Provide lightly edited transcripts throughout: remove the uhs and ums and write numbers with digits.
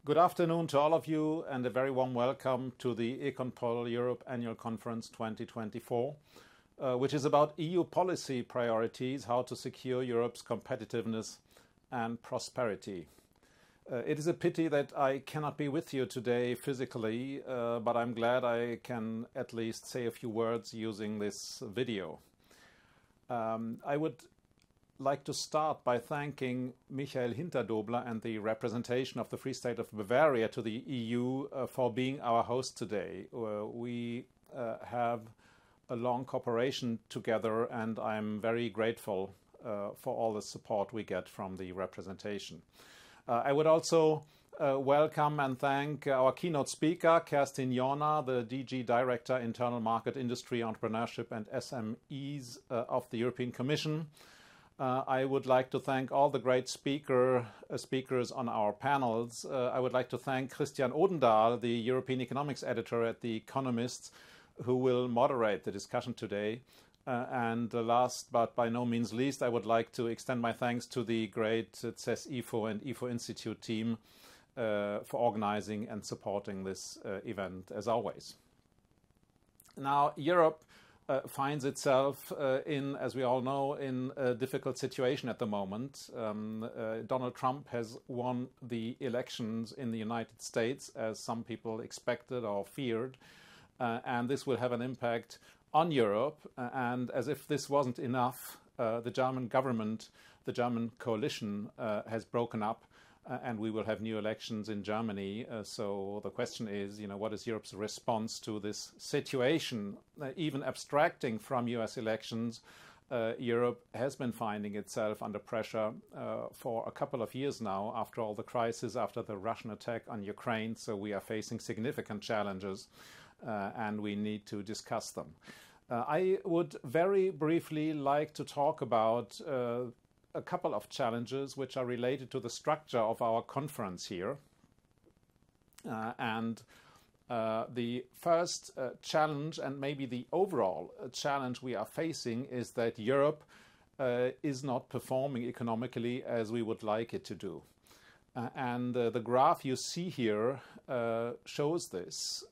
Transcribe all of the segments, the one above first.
Good afternoon to all of you and a very warm welcome to the EconPol Europe Annual Conference 2024, which is about EU policy priorities, how to secure Europe's competitiveness and prosperity. It is a pity that I cannot be with you today physically, but I'm glad I can at least say a few words using this video. I would like to start by thanking Michael Hinterdobler and the representation of the Free State of Bavaria to the EU for being our host today. We have a long cooperation together, and I'm very grateful for all the support we get from the representation. I would also welcome and thank our keynote speaker, Kerstin Jorna, the DG Director, Internal Market, Industry, Entrepreneurship and SMEs of the European Commission. I would like to thank all the great speakers on our panels. I would like to thank Christian Odendahl, the European Economics Editor at The Economist, who will moderate the discussion today. And last but by no means least, I would like to extend my thanks to the great CESifo and Institut team for organizing and supporting this event, as always. Now, Europe finds itself as we all know, in a difficult situation at the moment. Donald Trump has won the elections in the United States, as some people expected or feared, and this will have an impact on Europe. And as if this wasn't enough, the German government, the German coalition has broken up, and we will have new elections in Germany. So the question is, what is Europe's response to this situation? Even abstracting from US elections, Europe has been finding itself under pressure for a couple of years now, after all the crisis, after the Russian attack on Ukraine. So we are facing significant challenges, and we need to discuss them. I would very briefly like to talk about a couple of challenges which are related to the structure of our conference here. The first challenge, and maybe the overall challenge we are facing, is that Europe is not performing economically as we would like it to do. The graph you see here shows this.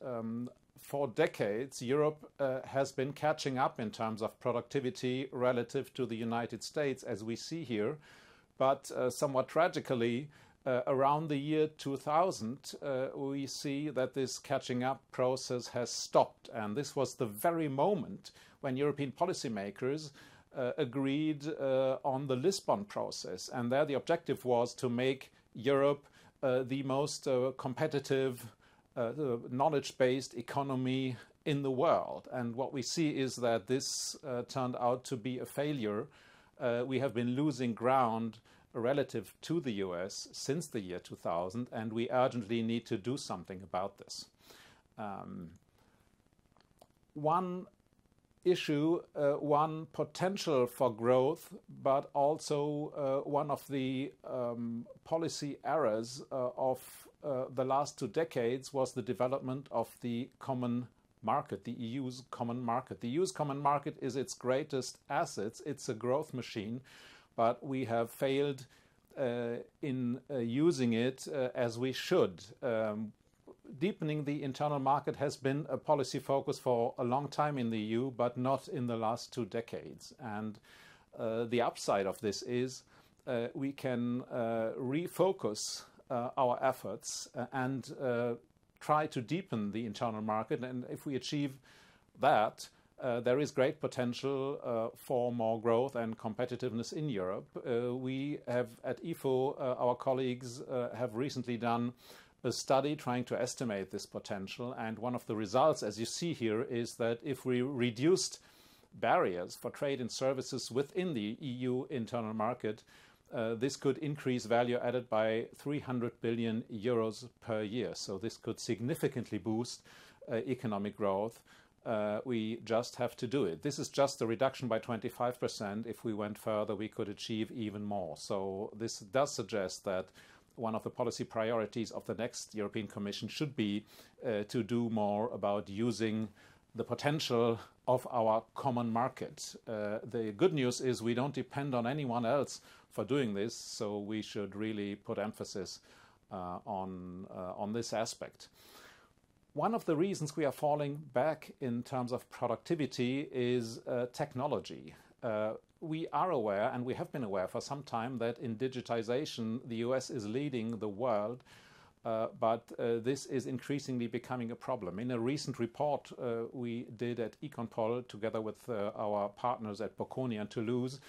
For decades, Europe has been catching up in terms of productivity relative to the United States, as we see here. But somewhat tragically, around the year 2000, we see that this catching up process has stopped. And this was the very moment when European policymakers agreed on the Lisbon process. And there the objective was to make Europe the most competitive knowledge-based economy in the world. And what we see is that this turned out to be a failure. We have been losing ground relative to the US since the year 2000, and we urgently need to do something about this. One issue, one potential for growth, but also one of the policy errors of the last 2 decades was the development of the common market, the EU's common market. The EU's common market is its greatest asset. It's a growth machine, but we have failed in using it as we should. Deepening the internal market has been a policy focus for a long time in the EU, but not in the last 2 decades. And the upside of this is we can refocus our efforts and try to deepen the internal market. And if we achieve that, there is great potential for more growth and competitiveness in Europe. We have at EFO, our colleagues have recently done a study trying to estimate this potential. And one of the results, as you see here, is that if we reduced barriers for trade and services within the EU internal market, this could increase value added by 300 billion euros per year. So this could significantly boost economic growth. We just have to do it. This is just a reduction by 25%. If we went further, we could achieve even more. So this does suggest that one of the policy priorities of the next European Commission should be to do more about using the potential of our common market. The good news is we don't depend on anyone else for doing this, so we should really put emphasis on this aspect. One of the reasons we are falling back in terms of productivity is technology. We are aware, and we have been aware for some time, that in digitization the US is leading the world, but this is increasingly becoming a problem. In a recent report we did at EconPol together with our partners at Bocconi and Toulouse,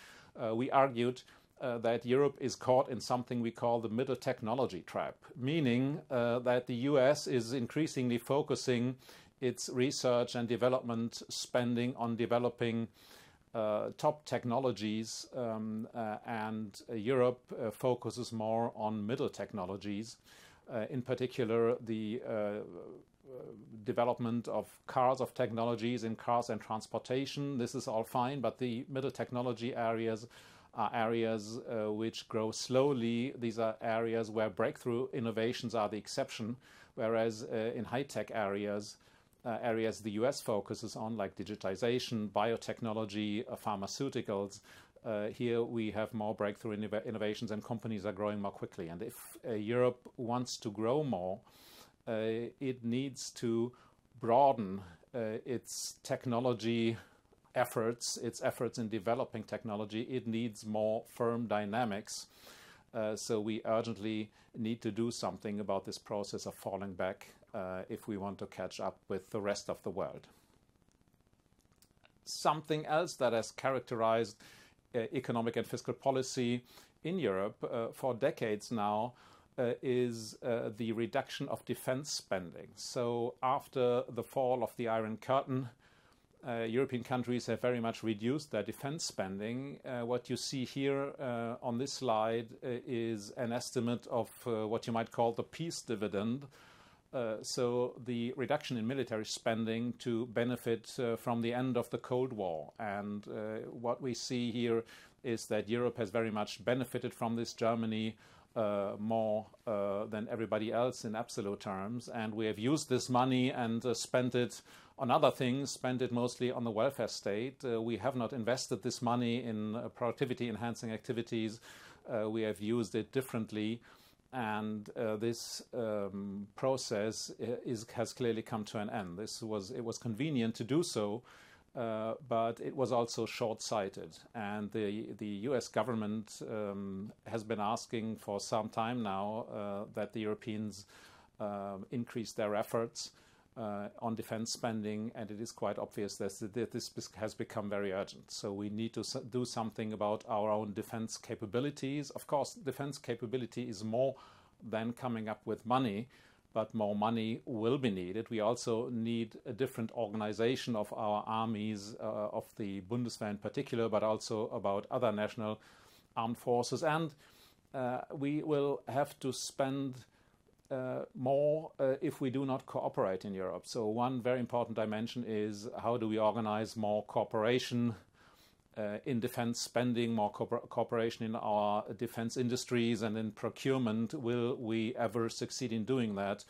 we argued that Europe is caught in something we call the middle technology trap, meaning that the US is increasingly focusing its research and development spending on developing top technologies, and Europe focuses more on middle technologies, in particular the development of cars, of technologies in cars and transportation. This is all fine, but the middle technology areas are areas which grow slowly. These are areas where breakthrough innovations are the exception, whereas in high-tech areas the US focuses on, like digitization, biotechnology, pharmaceuticals, here we have more breakthrough innovations and companies are growing more quickly. And if Europe wants to grow more, it needs to broaden its technology efforts, its efforts in developing technology. It needs more firm dynamics. So we urgently need to do something about this process of falling back if we want to catch up with the rest of the world. Something else that has characterized economic and fiscal policy in Europe for decades now is the reduction of defense spending. So after the fall of the Iron Curtain, European countries have very much reduced their defense spending. What you see here on this slide is an estimate of what you might call the peace dividend. So the reduction in military spending to benefit from the end of the Cold War. And what we see here is that Europe has very much benefited from this. Germany more than everybody else in absolute terms. And we have used this money and spent it on other things, spent it mostly on the welfare state. We have not invested this money in productivity-enhancing activities. We have used it differently. And this process has clearly come to an end. It was convenient to do so, but it was also short-sighted. And the US government has been asking for some time now that the Europeans increase their efforts on defense spending, and it is quite obvious that this has become very urgent. So we need to do something about our own defense capabilities. Of course, defense capability is more than coming up with money, but more money will be needed. We also need a different organization of our armies, of the Bundeswehr in particular, but also about other national armed forces. And we will have to spend more if we do not cooperate in Europe. So one very important dimension is how do we organize more cooperation in defense spending, more cooperation in our defense industries and in procurement. Will we ever succeed in doing that?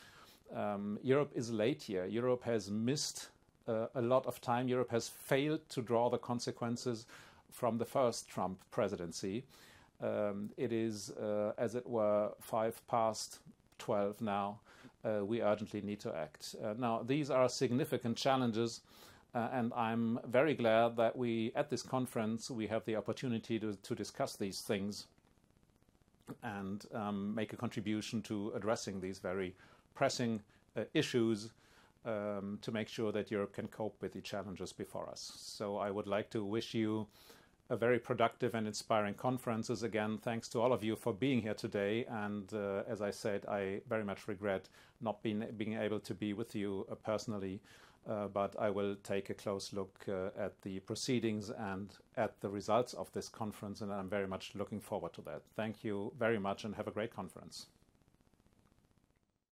Europe is late here. Europe has missed a lot of time. Europe has failed to draw the consequences from the first Trump presidency. It is, as it were, 12 now. We urgently need to act. Now, these are significant challenges, and I'm very glad that at this conference, we have the opportunity to discuss these things and make a contribution to addressing these very pressing issues to make sure that Europe can cope with the challenges before us. So I would like to wish you a very productive and inspiring conferences. Again, thanks to all of you for being here today. And as I said, I very much regret not being able to be with you personally, but I will take a close look at the proceedings and at the results of this conference, and I'm very much looking forward to that. Thank you very much and have a great conference.